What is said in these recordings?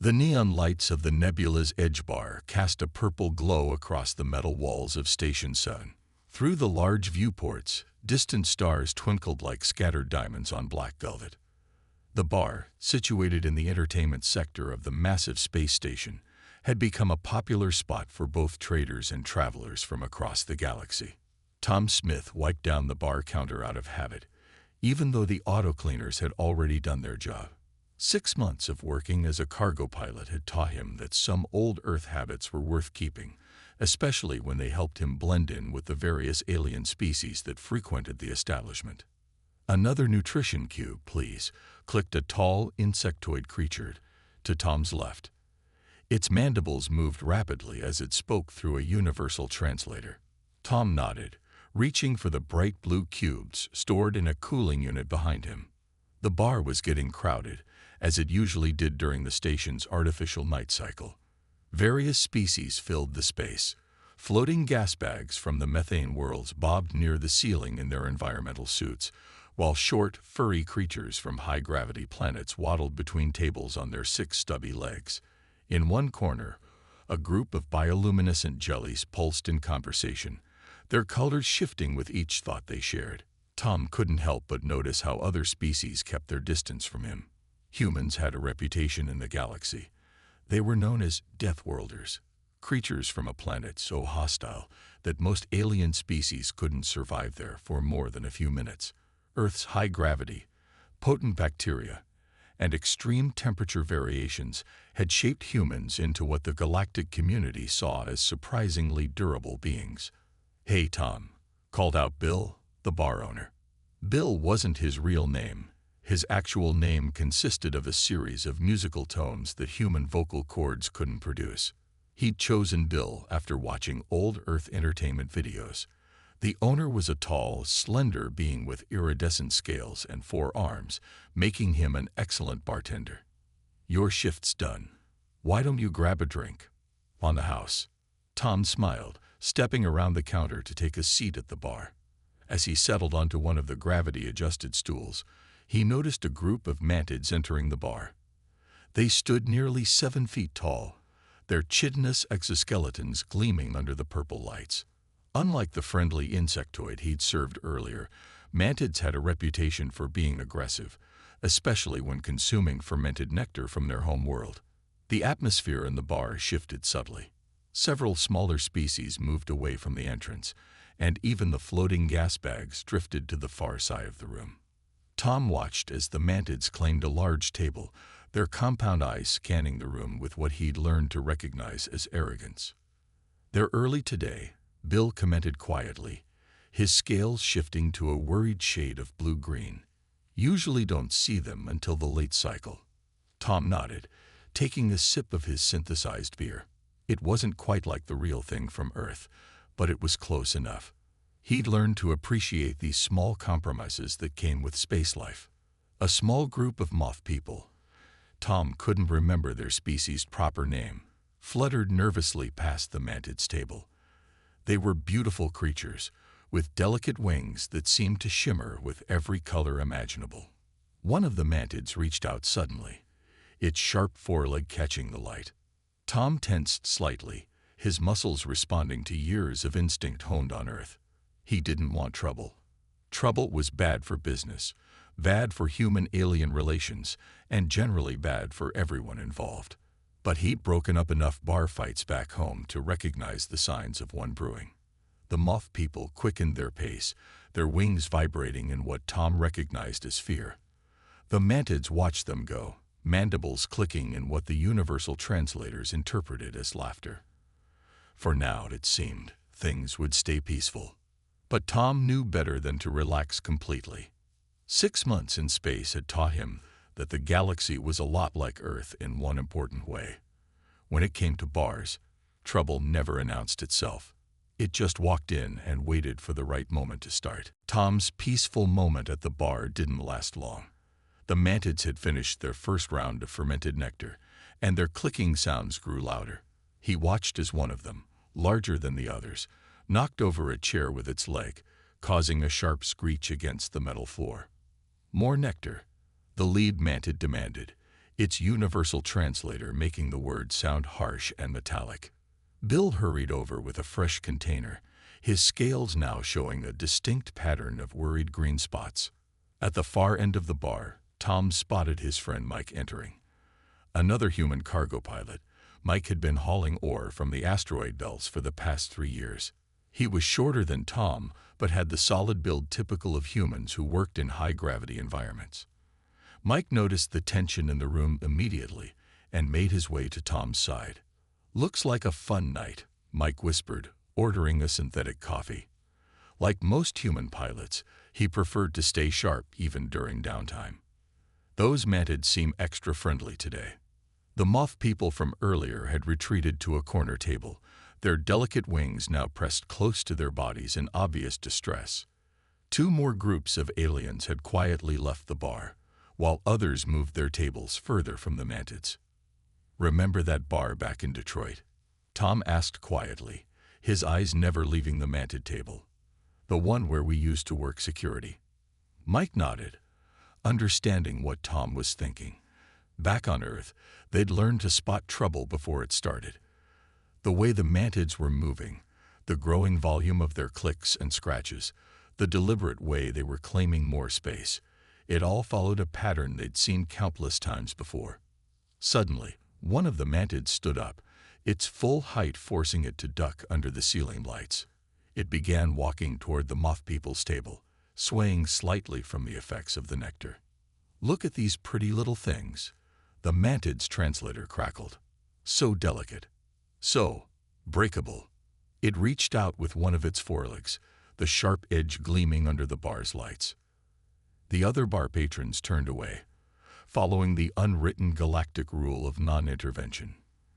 The neon lights of the nebula's edge bar cast a purple glow across the metal walls of Station 7. Through the large viewports, distant stars twinkled like scattered diamonds on black velvet. The bar, situated in the entertainment sector of the massive space station, had become a popular spot for both traders and travelers from across the galaxy. Tom Smith wiped down the bar counter out of habit, even though the auto cleaners had already done their job. 6 months of working as a cargo pilot had taught him that some old Earth habits were worth keeping, especially when they helped him blend in with the various alien species that frequented the establishment. "Another nutrition cube, please," clicked a tall, insectoid creature to Tom's left. Its mandibles moved rapidly as it spoke through a universal translator. Tom nodded, reaching for the bright blue cubes stored in a cooling unit behind him. The bar was getting crowded, as it usually did during the station's artificial night cycle. Various species filled the space. Floating gas bags from the methane worlds bobbed near the ceiling in their environmental suits, while short, furry creatures from high-gravity planets waddled between tables on their 6 stubby legs. In one corner, a group of bioluminescent jellies pulsed in conversation, their colors shifting with each thought they shared. Tom couldn't help but notice how other species kept their distance from him. Humans had a reputation in the galaxy. They were known as Death Worlders, creatures from a planet so hostile that most alien species couldn't survive there for more than a few minutes. Earth's high gravity, potent bacteria, and extreme temperature variations had shaped humans into what the galactic community saw as surprisingly durable beings. "Hey, Tom," called out Bill, the bar owner. Bill wasn't his real name. His actual name consisted of a series of musical tones that human vocal cords couldn't produce. He'd chosen Bill after watching old Earth entertainment videos. The owner was a tall, slender being with iridescent scales and 4 arms, making him an excellent bartender. "Your shift's done. Why don't you grab a drink?" "On the house." Tom smiled, stepping around the counter to take a seat at the bar. As he settled onto one of the gravity-adjusted stools, he noticed a group of mantids entering the bar. They stood nearly 7 feet tall, their chitinous exoskeletons gleaming under the purple lights. Unlike the friendly insectoid he'd served earlier, mantids had a reputation for being aggressive, especially when consuming fermented nectar from their home world. The atmosphere in the bar shifted subtly. Several smaller species moved away from the entrance, and even the floating gas bags drifted to the far side of the room. Tom watched as the mantids claimed a large table, their compound eyes scanning the room with what he'd learned to recognize as arrogance. "They're early today," Bill commented quietly, his scales shifting to a worried shade of blue-green. "Usually don't see them until the late cycle." Tom nodded, taking a sip of his synthesized beer. It wasn't quite like the real thing from Earth, but it was close enough. He'd learned to appreciate these small compromises that came with space life. A small group of moth people, Tom couldn't remember their species' proper name, fluttered nervously past the mantids' table. They were beautiful creatures, with delicate wings that seemed to shimmer with every color imaginable. One of the mantids reached out suddenly, its sharp foreleg catching the light. Tom tensed slightly, his muscles responding to years of instinct honed on Earth. He didn't want trouble. Trouble was bad for business, bad for human-alien relations, and generally bad for everyone involved. But he'd broken up enough bar fights back home to recognize the signs of one brewing. The moth people quickened their pace, their wings vibrating in what Tom recognized as fear. The mantids watched them go, mandibles clicking in what the universal translators interpreted as laughter. For now, it seemed, things would stay peaceful. But Tom knew better than to relax completely. 6 months in space had taught him that the galaxy was a lot like Earth in one important way. When it came to bars, trouble never announced itself. It just walked in and waited for the right moment to start. Tom's peaceful moment at the bar didn't last long. The mantids had finished their first round of fermented nectar, and their clicking sounds grew louder. He watched as one of them, larger than the others, knocked over a chair with its leg, causing a sharp screech against the metal floor. "More nectar," the lead mantid demanded, its universal translator making the words sound harsh and metallic. Bill hurried over with a fresh container, his scales now showing a distinct pattern of worried green spots. At the far end of the bar, Tom spotted his friend Mike entering. Another human cargo pilot, Mike had been hauling ore from the asteroid belts for the past 3 years. He was shorter than Tom, but had the solid build typical of humans who worked in high-gravity environments. Mike noticed the tension in the room immediately and made his way to Tom's side. "Looks like a fun night," Mike whispered, ordering a synthetic coffee. Like most human pilots, he preferred to stay sharp even during downtime. Those mantids seem extra friendly today. The moth people from earlier had retreated to a corner table, their delicate wings now pressed close to their bodies in obvious distress. 2 more groups of aliens had quietly left the bar, while others moved their tables further from the mantids. "Remember that bar back in Detroit?" Tom asked quietly, his eyes never leaving the mantid table. "The one where we used to work security?" Mike nodded, understanding what Tom was thinking. Back on Earth, they'd learned to spot trouble before it started. The way the mantids were moving, the growing volume of their clicks and scratches, the deliberate way they were claiming more space, it all followed a pattern they'd seen countless times before. Suddenly, one of the mantids stood up, its full height forcing it to duck under the ceiling lights. It began walking toward the moth people's table, swaying slightly from the effects of the nectar. "Look at these pretty little things," the mantid's translator crackled. "So delicate. So breakable." It reached out with one of its forelegs, the sharp edge gleaming under the bar's lights. The other bar patrons turned away, following the unwritten galactic rule of non-intervention.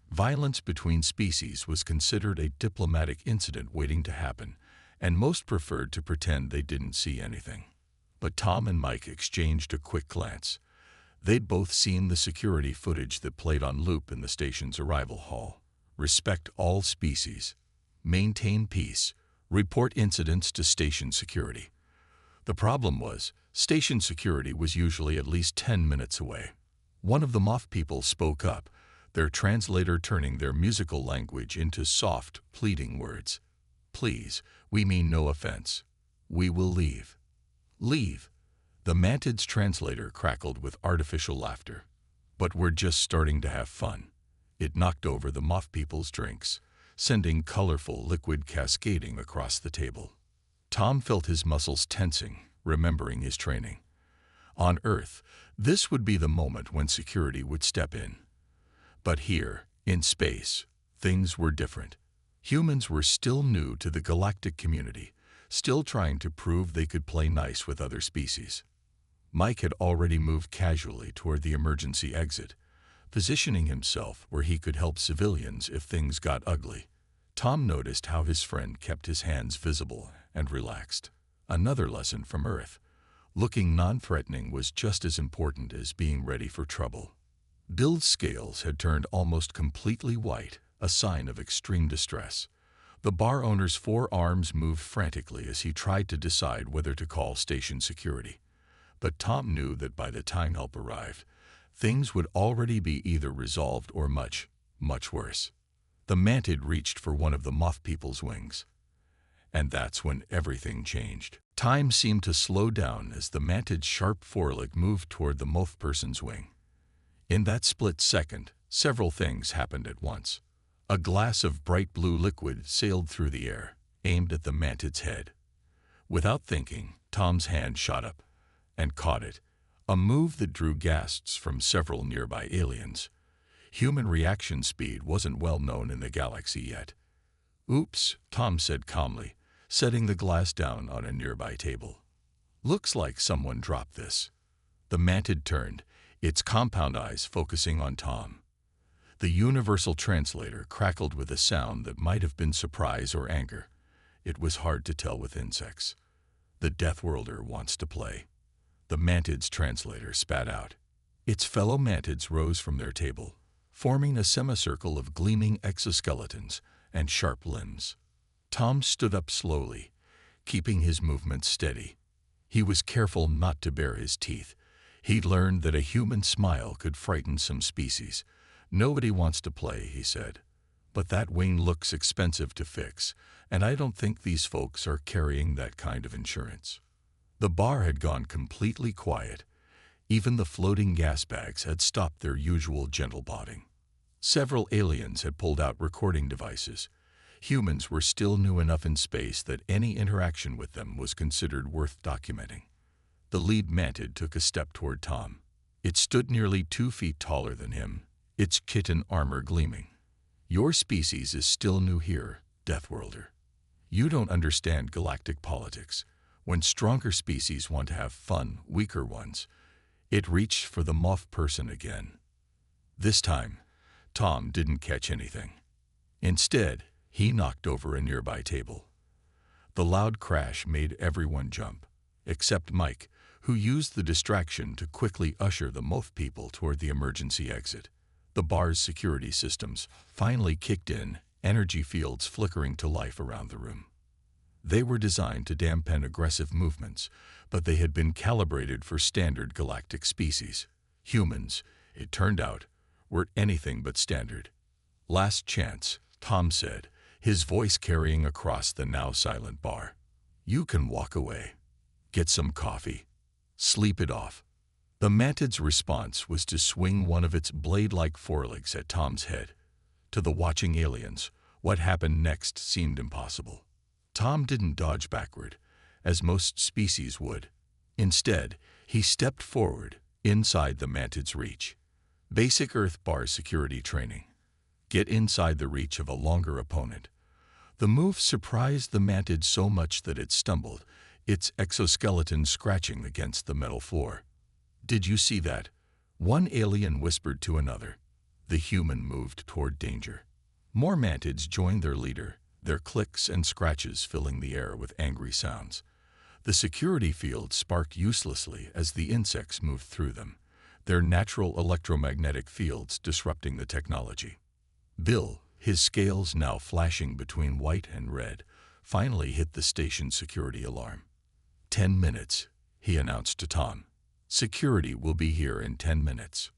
Violence between species was considered a diplomatic incident waiting to happen, and most preferred to pretend they didn't see anything. But Tom and Mike exchanged a quick glance. They'd both seen the security footage that played on loop in the station's arrival hall. Respect all species. Maintain peace. Report incidents to station security. The problem was, station security was usually at least 10 minutes away. One of the moth people spoke up, their translator turning their musical language into soft, pleading words. "Please, we mean no offense. We will leave." "Leave?" The mantid's translator crackled with artificial laughter. "But we're just starting to have fun." It knocked over the moth people's drinks, sending colorful liquid cascading across the table. Tom felt his muscles tensing, remembering his training. On Earth, this would be the moment when security would step in. But here, in space, things were different. Humans were still new to the galactic community, still trying to prove they could play nice with other species. Mike had already moved casually toward the emergency exit, positioning himself where he could help civilians if things got ugly. Tom noticed how his friend kept his hands visible and relaxed. Another lesson from Earth. Looking non-threatening was just as important as being ready for trouble. Bill's scales had turned almost completely white, a sign of extreme distress. The bar owner's forearms moved frantically as he tried to decide whether to call station security. But Tom knew that by the time help arrived, things would already be either resolved or much, much worse. The mantid reached for one of the moth people's wings. And that's when everything changed. Time seemed to slow down as the mantid's sharp foreleg moved toward the moth person's wing. In that split second, several things happened at once. A glass of bright blue liquid sailed through the air, aimed at the mantid's head. Without thinking, Tom's hand shot up and caught it, a move that drew gasps from several nearby aliens. Human reaction speed wasn't well known in the galaxy yet. "Oops," Tom said calmly, setting the glass down on a nearby table. "Looks like someone dropped this." The mantid turned, its compound eyes focusing on Tom. The universal translator crackled with a sound that might have been surprise or anger. It was hard to tell with insects. "The Deathworlder wants to play." The mantid's translator spat out. Its fellow mantids rose from their table, forming a semicircle of gleaming exoskeletons and sharp limbs. Tom stood up slowly, keeping his movements steady. He was careful not to bare his teeth, He'd learned that a human smile could frighten some species. "Nobody wants to play," he said. "But that wing looks expensive to fix, and I don't think these folks are carrying that kind of insurance." The bar had gone completely quiet. Even the floating gas bags had stopped their usual gentle botting. Several aliens had pulled out recording devices. Humans were still new enough in space that any interaction with them was considered worth documenting. The lead mantid took a step toward Tom. It stood nearly 2 feet taller than him, its kitten armor gleaming. "Your species is still new here, Deathworlder. You don't understand galactic politics. When stronger species want to have fun, weaker ones." It reached for the muff person again. This time, Tom didn't catch anything. Instead, he knocked over a nearby table. The loud crash made everyone jump, except Mike, who used the distraction to quickly usher the muff people toward the emergency exit. The bar's security systems finally kicked in, energy fields flickering to life around the room. They were designed to dampen aggressive movements, but they had been calibrated for standard galactic species. Humans, it turned out, were anything but standard. "Last chance," Tom said, his voice carrying across the now silent bar. "You can walk away. Get some coffee. Sleep it off." The mantid's response was to swing one of its blade-like forelegs at Tom's head. To the watching aliens, what happened next seemed impossible. Tom didn't dodge backward, as most species would. Instead, he stepped forward, inside the mantid's reach. Basic Earth bar security training. Get inside the reach of a longer opponent. The move surprised the mantid so much that it stumbled, its exoskeleton scratching against the metal floor. "Did you see that?" one alien whispered to another. The human moved toward danger. More mantids joined their leader, their clicks and scratches filling the air with angry sounds. The security fields sparked uselessly as the insects moved through them, their natural electromagnetic fields disrupting the technology. Bill, his scales now flashing between white and red, finally hit the station's security alarm. 10 minutes, he announced to Tom. "Security will be here in 10 minutes.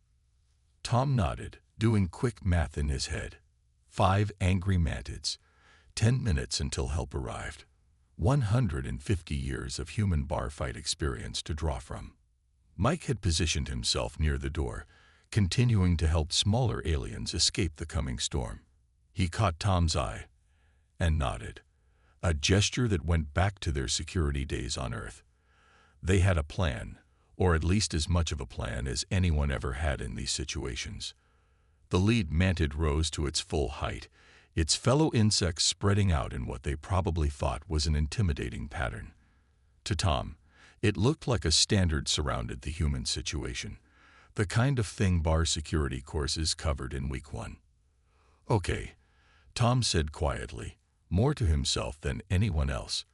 Tom nodded, doing quick math in his head. 5 angry mantids. 10 minutes until help arrived. 150 years of human bar fight experience to draw from. Mike had positioned himself near the door, continuing to help smaller aliens escape the coming storm. He caught Tom's eye and nodded, a gesture that went back to their security days on Earth. They had a plan, or at least as much of a plan as anyone ever had in these situations. The lead mantid rose to its full height, its fellow insects spreading out in what they probably thought was an intimidating pattern. To Tom, it looked like a standard surrounded the human situation, the kind of thing bar security courses covered in week 1. "Okay," Tom said quietly, more to himself than anyone else.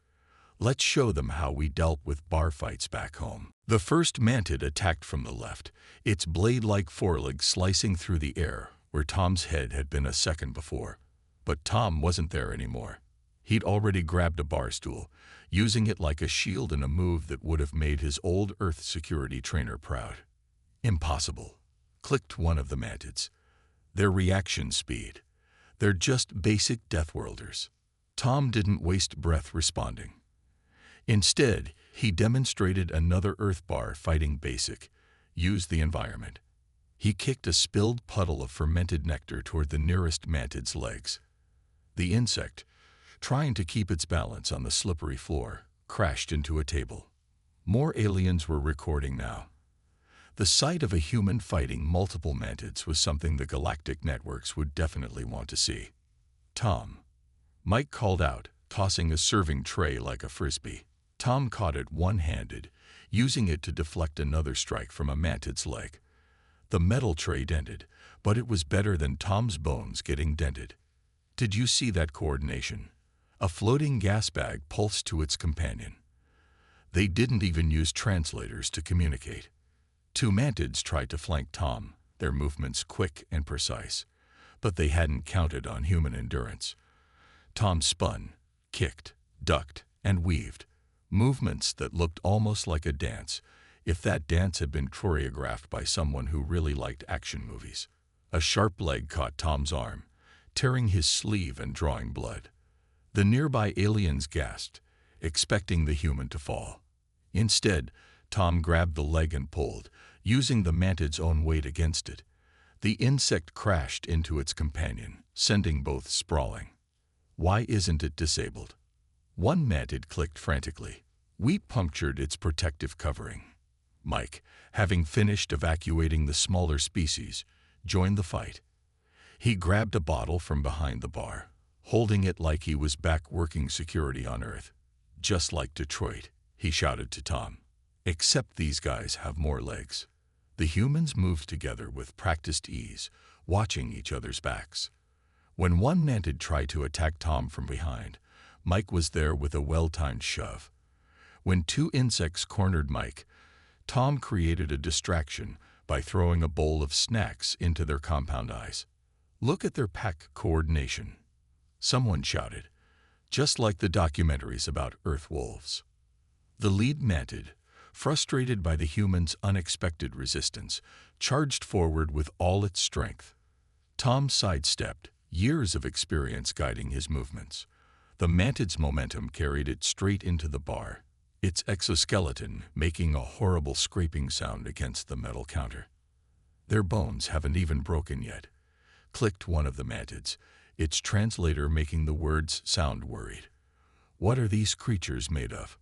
"Let's show them how we dealt with bar fights back home." The first mantid attacked from the left, its blade-like foreleg slicing through the air where Tom's head had been a second before. But Tom wasn't there anymore. He'd already grabbed a bar stool, using it like a shield in a move that would have made his old Earth security trainer proud. "Impossible," clicked one of the mantids. "Their reaction speed. They're just basic Deathworlders." Tom didn't waste breath responding. Instead, he demonstrated another Earth bar fighting basic, used the environment. He kicked a spilled puddle of fermented nectar toward the nearest mantid's legs. The insect, trying to keep its balance on the slippery floor, crashed into a table. More aliens were recording now. The sight of a human fighting multiple mantids was something the galactic networks would definitely want to see. "Tom," Mike called out, tossing a serving tray like a frisbee. Tom caught it one-handed, using it to deflect another strike from a mantid's leg. The metal tray dented, but it was better than Tom's bones getting dented. Did you see that coordination? A floating gas bag pulsed to its companion. They didn't even use translators to communicate. 2 mantids tried to flank Tom, their movements quick and precise, but they hadn't counted on human endurance. Tom spun, kicked, ducked, and weaved, movements that looked almost like a dance, if that dance had been choreographed by someone who really liked action movies. A sharp leg caught Tom's arm, tearing his sleeve and drawing blood. The nearby aliens gasped, expecting the human to fall. Instead, Tom grabbed the leg and pulled, using the mantid's own weight against it. The insect crashed into its companion, sending both sprawling. "Why isn't it disabled?" One mantid clicked frantically. "We punctured its protective covering." Mike, having finished evacuating the smaller species, joined the fight. He grabbed a bottle from behind the bar, holding it like he was back working security on Earth. "Just like Detroit," he shouted to Tom. "Except these guys have more legs." The humans moved together with practiced ease, watching each other's backs. When one mantid tried to attack Tom from behind, Mike was there with a well-timed shove. When two insects cornered Mike, Tom created a distraction by throwing a bowl of snacks into their compound eyes. "Look at their pack coordination," someone shouted, just like the documentaries about Earth wolves. The lead mantid, frustrated by the humans' unexpected resistance, charged forward with all its strength. Tom sidestepped, years of experience guiding his movements. The mantid's momentum carried it straight into the bar, its exoskeleton making a horrible scraping sound against the metal counter. "Their bones haven't even broken yet," clicked one of the mantids, its translator making the words sound worried. "What are these creatures made of?"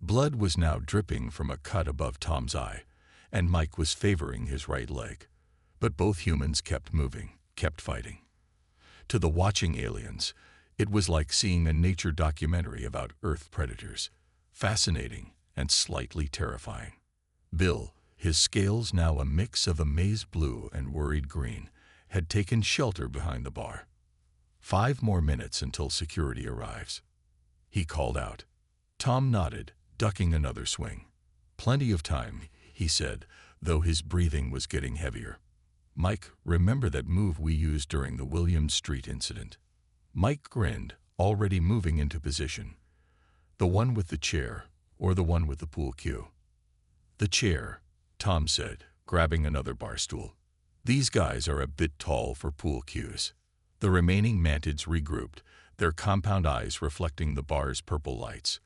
Blood was now dripping from a cut above Tom's eye, and Mike was favoring his right leg. But both humans kept moving, kept fighting. To the watching aliens, it was like seeing a nature documentary about Earth predators, fascinating and slightly terrifying. Bill, his scales now a mix of amazed blue and worried green, had taken shelter behind the bar. 5 more minutes until security arrives," he called out. Tom nodded, ducking another swing. "Plenty of time," he said, though his breathing was getting heavier. "Mike, remember that move we used during the Williams Street incident?" Mike grinned, already moving into position. "The one with the chair, or the one with the pool cue?" "The chair," Tom said, grabbing another bar stool. "These guys are a bit tall for pool cues." The remaining mantids regrouped, their compound eyes reflecting the bar's purple lights.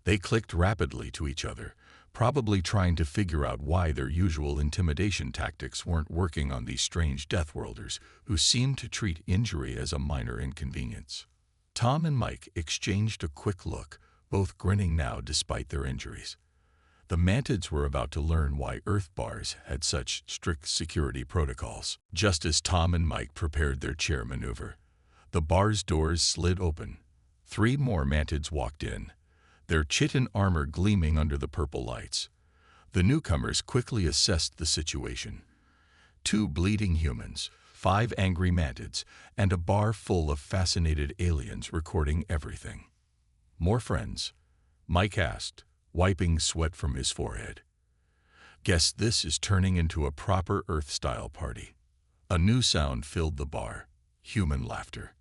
They clicked rapidly to each other, probably trying to figure out why their usual intimidation tactics weren't working on these strange Deathworlders who seemed to treat injury as a minor inconvenience. Tom and Mike exchanged a quick look, both grinning now despite their injuries. The mantids were about to learn why Earth bars had such strict security protocols. Just as Tom and Mike prepared their chair maneuver, the bar's doors slid open. 3 more mantids walked in, their chitin armor gleaming under the purple lights. The newcomers quickly assessed the situation. 2 bleeding humans, 5 angry mantids, and a bar full of fascinated aliens recording everything. "More friends?" Mike asked, wiping sweat from his forehead. "Guess this is turning into a proper Earth-style party." A new sound filled the bar, human laughter.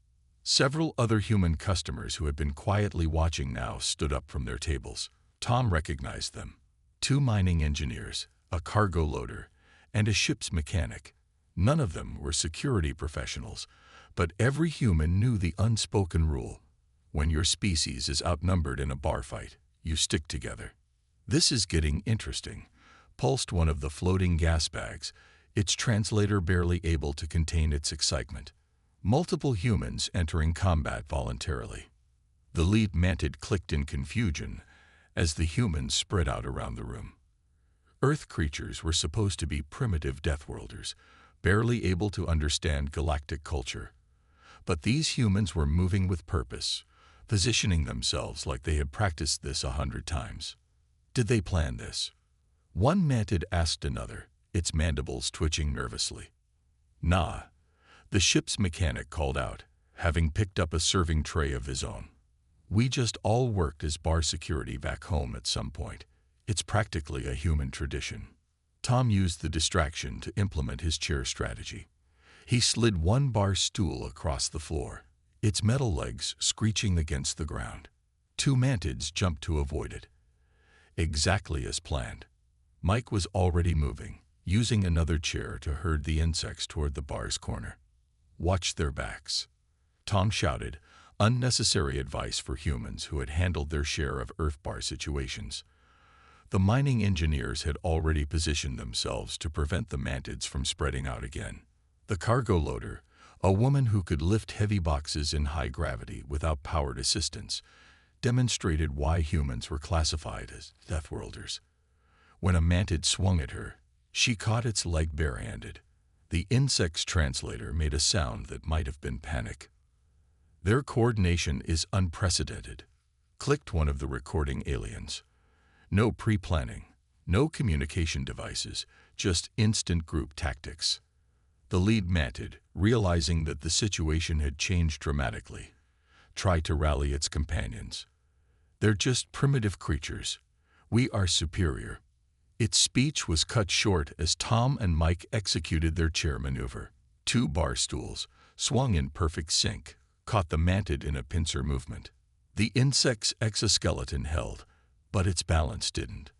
Several other human customers who had been quietly watching now stood up from their tables. Tom recognized them. 2 mining engineers, a cargo loader, and a ship's mechanic. None of them were security professionals, but every human knew the unspoken rule: when your species is outnumbered in a bar fight, you stick together. "This is getting interesting," pulsed one of the floating gas bags, its translator barely able to contain its excitement. Multiple humans entering combat voluntarily. The lead mantid clicked in confusion as the humans spread out around the room. Earth creatures were supposed to be primitive Deathworlders, barely able to understand galactic culture. But these humans were moving with purpose, positioning themselves like they had practiced this 100 times. Did they plan this? One mantid asked another, its mandibles twitching nervously. "Nah," the ship's mechanic called out, having picked up a serving tray of his own. "We just all worked as bar security back home at some point. It's practically a human tradition." Tom used the distraction to implement his chair strategy. He slid 1 bar stool across the floor, its metal legs screeching against the ground. 2 mantids jumped to avoid it. Exactly as planned. Mike was already moving, using another chair to herd the insects toward the bar's corner. "Watch their backs," Tom shouted, unnecessary advice for humans who had handled their share of Earth bar situations. The mining engineers had already positioned themselves to prevent the mantids from spreading out again. The cargo loader, a woman who could lift heavy boxes in high gravity without powered assistance, demonstrated why humans were classified as deathworlders. When a mantid swung at her, she caught its leg barehanded. The insect's translator made a sound that might have been panic. "Their coordination is unprecedented," clicked one of the recording aliens. "No pre-planning, no communication devices, just instant group tactics." The lead mantid, realizing that the situation had changed dramatically, tried to rally its companions. "They're just primitive creatures. We are superior." Its speech was cut short as Tom and Mike executed their chair maneuver. Two bar stools, swung in perfect sync, caught the mantid in a pincer movement. The insect's exoskeleton held, but its balance didn't.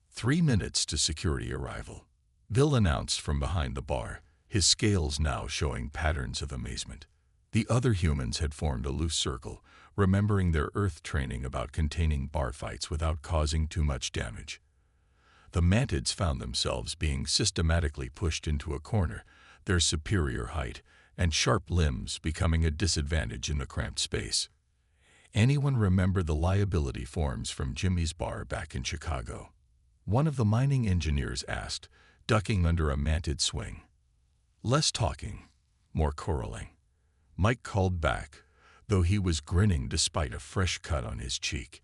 3 minutes to security arrival. Bill announced from behind the bar, his scales now showing patterns of amazement. The other humans had formed a loose circle, remembering their Earth training about containing bar fights without causing too much damage. The mantids found themselves being systematically pushed into a corner, their superior height and sharp limbs becoming a disadvantage in the cramped space. Anyone remember the liability forms from Jimmy's bar back in Chicago? One of the mining engineers asked, ducking under a mantid swing. "Less talking, more quarreling," Mike called back, though he was grinning despite a fresh cut on his cheek.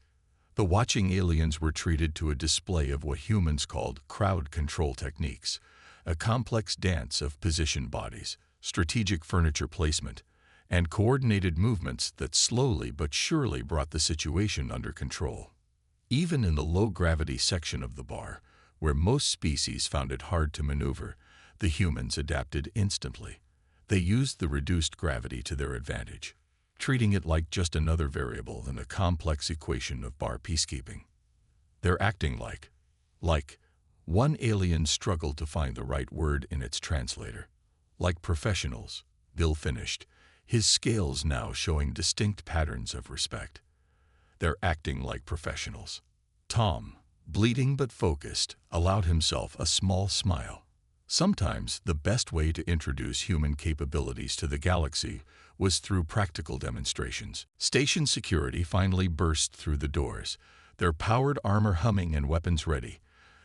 The watching aliens were treated to a display of what humans called crowd control techniques, a complex dance of positioned bodies, strategic furniture placement, and coordinated movements that slowly but surely brought the situation under control. Even in the low-gravity section of the bar, where most species found it hard to maneuver, the humans adapted instantly. They used the reduced gravity to their advantage, treating it like just another variable in a complex equation of bar peacekeeping. "They're acting like," one alien struggled to find the right word in its translator. "Like professionals," Bill finished, his scales now showing distinct patterns of respect. "They're acting like professionals." Tom, bleeding but focused, allowed himself a small smile. Sometimes the best way to introduce human capabilities to the galaxy was through practical demonstrations. Station security finally burst through the doors, their powered armor humming and weapons ready.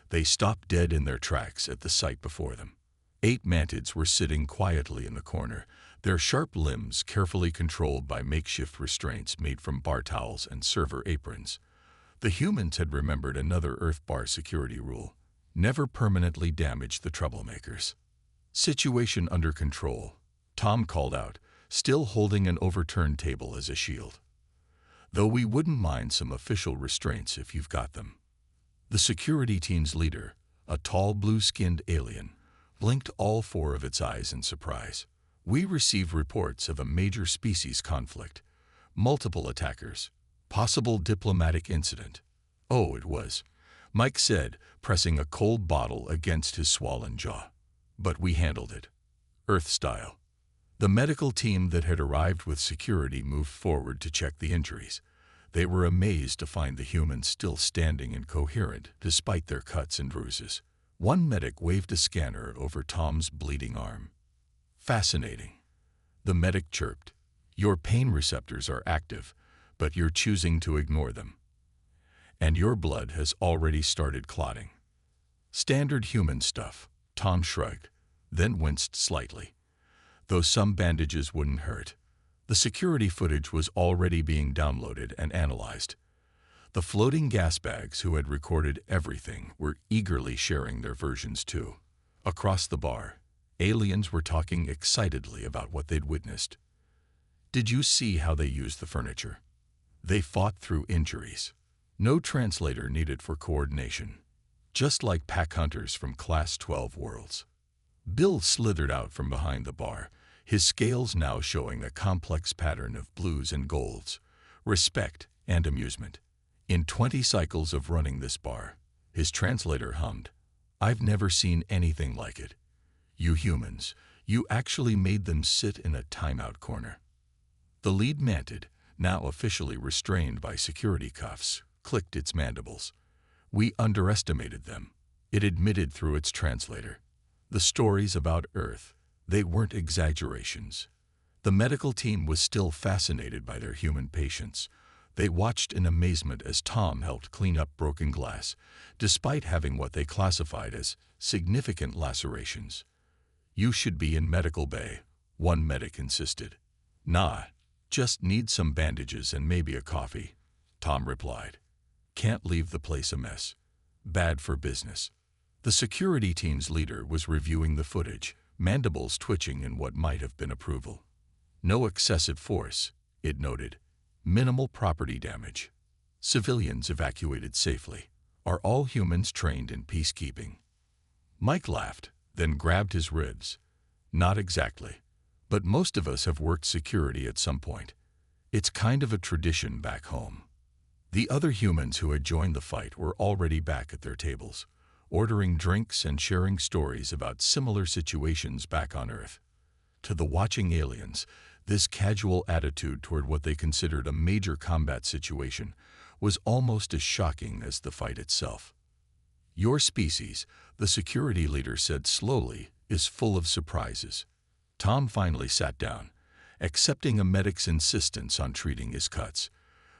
They stopped dead in their tracks at the sight before them. 8 mantids were sitting quietly in the corner, their sharp limbs carefully controlled by makeshift restraints made from bar towels and server aprons. The humans had remembered another Earth bar security rule: never permanently damage the troublemakers. "Situation under control," Tom called out, still holding an overturned table as a shield. "Though we wouldn't mind some official restraints if you've got them." The security team's leader, a tall blue-skinned alien, blinked all 4 of its eyes in surprise. "We received reports of a major species conflict. Multiple attackers. Possible diplomatic incident." "Oh, it was," Mike said, pressing a cold bottle against his swollen jaw. "But we handled it. Earth style." The medical team that had arrived with security moved forward to check the injuries. They were amazed to find the humans still standing and coherent despite their cuts and bruises. One medic waved a scanner over Tom's bleeding arm. "Fascinating," the medic chirped. "Your pain receptors are active, but you're choosing to ignore them. And your blood has already started clotting." "Standard human stuff," Tom shrugged, then winced slightly. Though some bandages wouldn't hurt. The security footage was already being downloaded and analyzed. The floating gas bags who had recorded everything were eagerly sharing their versions too. Across the bar, aliens were talking excitedly about what they'd witnessed. "Did you see how they used the furniture? They fought through injuries. No translator needed for coordination. Just like pack hunters from Class 12 worlds." Bill slithered out from behind the bar, his scales now showing a complex pattern of blues and golds, respect and amusement. "In 20 cycles of running this bar," his translator hummed, I've never seen anything like it. You humans, you actually made them sit in a timeout corner." The lead mantid, now officially restrained by security cuffs, clicked its mandibles. "We underestimated them," it admitted through its translator. "The stories about Earth, they weren't exaggerations." The medical team was still fascinated by their human patients. They watched in amazement as Tom helped clean up broken glass, despite having what they classified as significant lacerations. "You should be in medical bay," one medic insisted. "Nah, just need some bandages and maybe a coffee," Tom replied. "Can't leave the place a mess. Bad for business." The security team's leader was reviewing the footage, mandibles twitching in what might have been approval. "No excessive force," it noted. "Minimal property damage. Civilians evacuated safely. Are all humans trained in peacekeeping?" Mike laughed, then grabbed his ribs. "Not exactly. But most of us have worked security at some point. It's kind of a tradition back home." The other humans who had joined the fight were already back at their tables, ordering drinks and sharing stories about similar situations back on Earth. To the watching aliens, this casual attitude toward what they considered a major combat situation was almost as shocking as the fight itself. "Your species," the security leader said slowly, "is full of surprises." Tom finally sat down, accepting a medic's insistence on treating his cuts.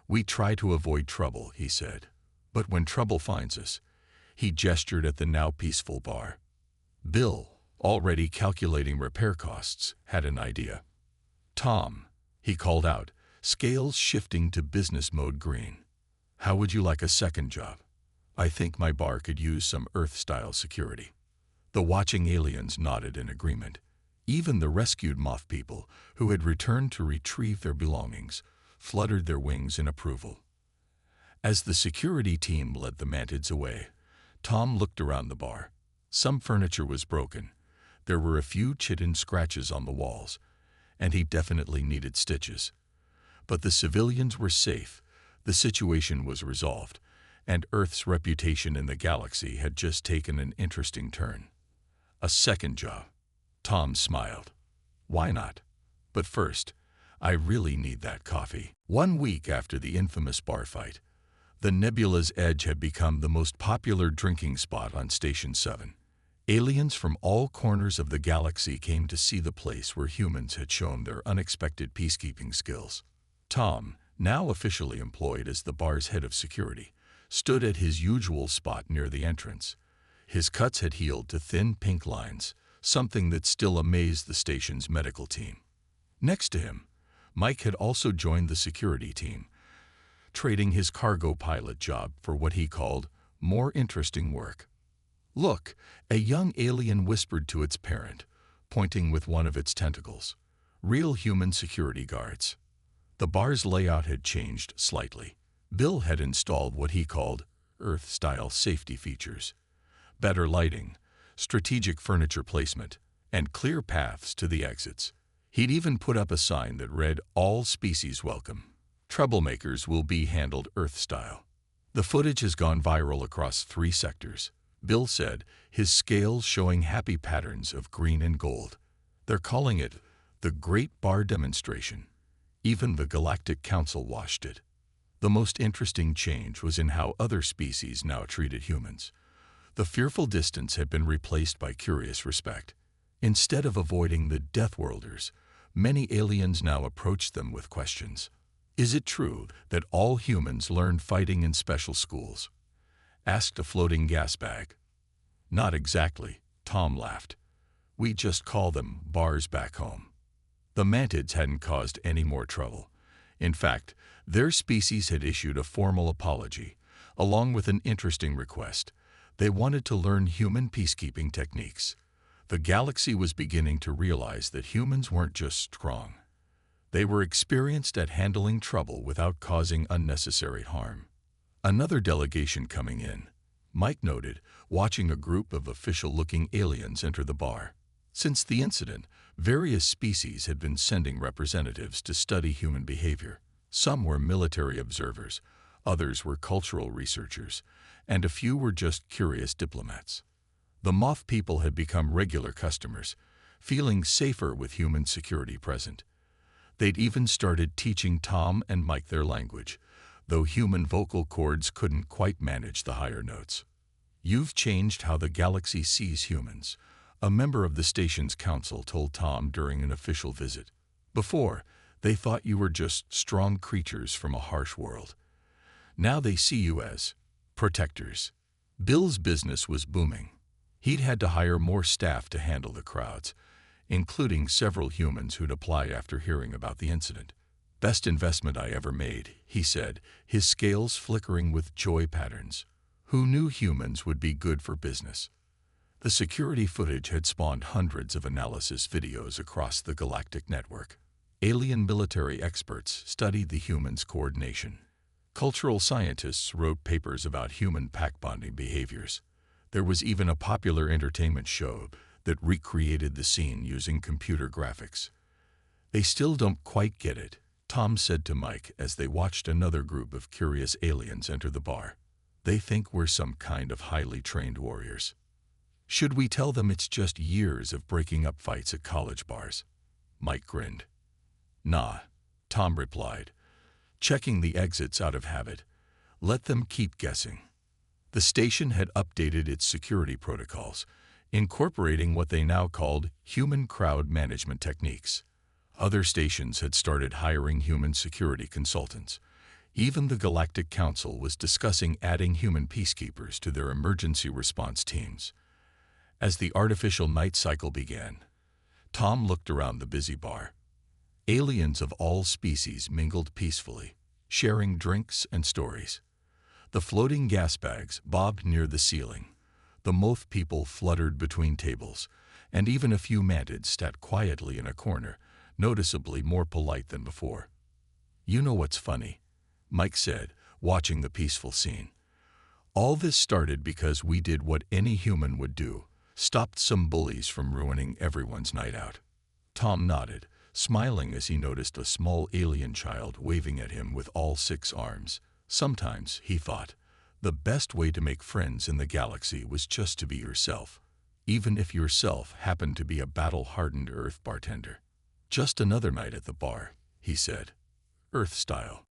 "We try to avoid trouble," he said. "But when trouble finds us," he gestured at the now peaceful bar. Bill, already calculating repair costs, had an idea. "Tom," he called out, scales shifting to business mode green. "How would you like a second job? I think my bar could use some Earth-style security." The watching aliens nodded in agreement. Even the rescued moth people, who had returned to retrieve their belongings, fluttered their wings in approval. As the security team led the mantids away, Tom looked around the bar. Some furniture was broken. There were a few chitin scratches on the walls, and he definitely needed stitches. But the civilians were safe, the situation was resolved, and Earth's reputation in the galaxy had just taken an interesting turn. A second job. Tom smiled. "Why not? But first, I really need that coffee." 1 week after the infamous bar fight, the Nebula's Edge had become the most popular drinking spot on Station 7. Aliens from all corners of the galaxy came to see the place where humans had shown their unexpected peacekeeping skills. Tom, now officially employed as the bar's head of security, stood at his usual spot near the entrance. His cuts had healed to thin pink lines, something that still amazed the station's medical team. Next to him, Mike had also joined the security team, trading his cargo pilot job for what he called more interesting work. "Look," a young alien whispered to its parent, pointing with one of its tentacles. "Real human security guards." The bar's layout had changed slightly. Bill had installed what he called Earth-style safety features. Better lighting, strategic furniture placement, and clear paths to the exits. He'd even put up a sign that read, "All species welcome. Troublemakers will be handled Earth-style." The footage has gone viral across 3 sectors, Bill said, his scales showing happy patterns of green and gold. "They're calling it the Great Bar Demonstration." Even the Galactic Council watched it. The most interesting change was in how other species now treated humans. The fearful distance had been replaced by curious respect. Instead of avoiding the Death Worlders, many aliens now approached them with questions. "Is it true that all humans learn fighting in special schools?" asked a floating gas bag. "Not exactly," Tom laughed. "We just call them bars back home." The mantids hadn't caused any more trouble. In fact, their species had issued a formal apology, along with an interesting request. They wanted to learn human peacekeeping techniques. The galaxy was beginning to realize that humans weren't just strong. They were experienced at handling trouble without causing unnecessary harm. Another delegation coming in, Mike noted, watching a group of official-looking aliens enter the bar. Since the incident, various species had been sending representatives to study human behavior. Some were military observers, others were cultural researchers, and a few were just curious diplomats. The moth people had become regular customers, feeling safer with human security present. They'd even started teaching Tom and Mike their language, though human vocal cords couldn't quite manage the higher notes. "You've changed how the galaxy sees humans," a member of the station's council told Tom during an official visit. "Before, they thought you were just strong creatures from a harsh world. Now they see you as protectors." Bill's business was booming. He'd had to hire more staff to handle the crowds, including several humans who'd apply after hearing about the incident. "Best investment I ever made," he said, his scales flickering with joy patterns. Who knew humans would be good for business? The security footage had spawned hundreds of analysis videos across the Galactic network. Alien military experts studied the humans' coordination. Cultural scientists wrote papers about human pack-bonding behaviors. There was even a popular entertainment show that recreated the scene using computer graphics. "They still don't quite get it," Tom said to Mike as they watched another group of curious aliens enter the bar. "They think we're some kind of highly trained warriors." "Should we tell them it's just years of breaking up fights at college bars?" Mike grinned. "Nah," Tom replied, checking the exits out of habit. "Let them keep guessing." The station had updated its security protocols, incorporating what they now called human crowd management techniques. Other stations had started hiring human security consultants. Even the Galactic Council was discussing adding human peacekeepers to their emergency response teams. As the artificial night cycle began, Tom looked around the busy bar. Aliens of all species mingled peacefully, sharing drinks and stories. The floating gas bags bobbed near the ceiling. The moth people fluttered between tables, and even a few mantids sat quietly in a corner, noticeably more polite than before. "You know what's funny?" Mike said, watching the peaceful scene. "All this started because we did what any human would do, stopped some bullies from ruining everyone's night out." Tom nodded, smiling as he noticed a small alien child waving at him with all 6 arms. Sometimes, he thought, the best way to make friends in the galaxy was just to be yourself, even if yourself happened to be a battle-hardened Earth bartender. "Just another night at the bar," he said. "Earth style."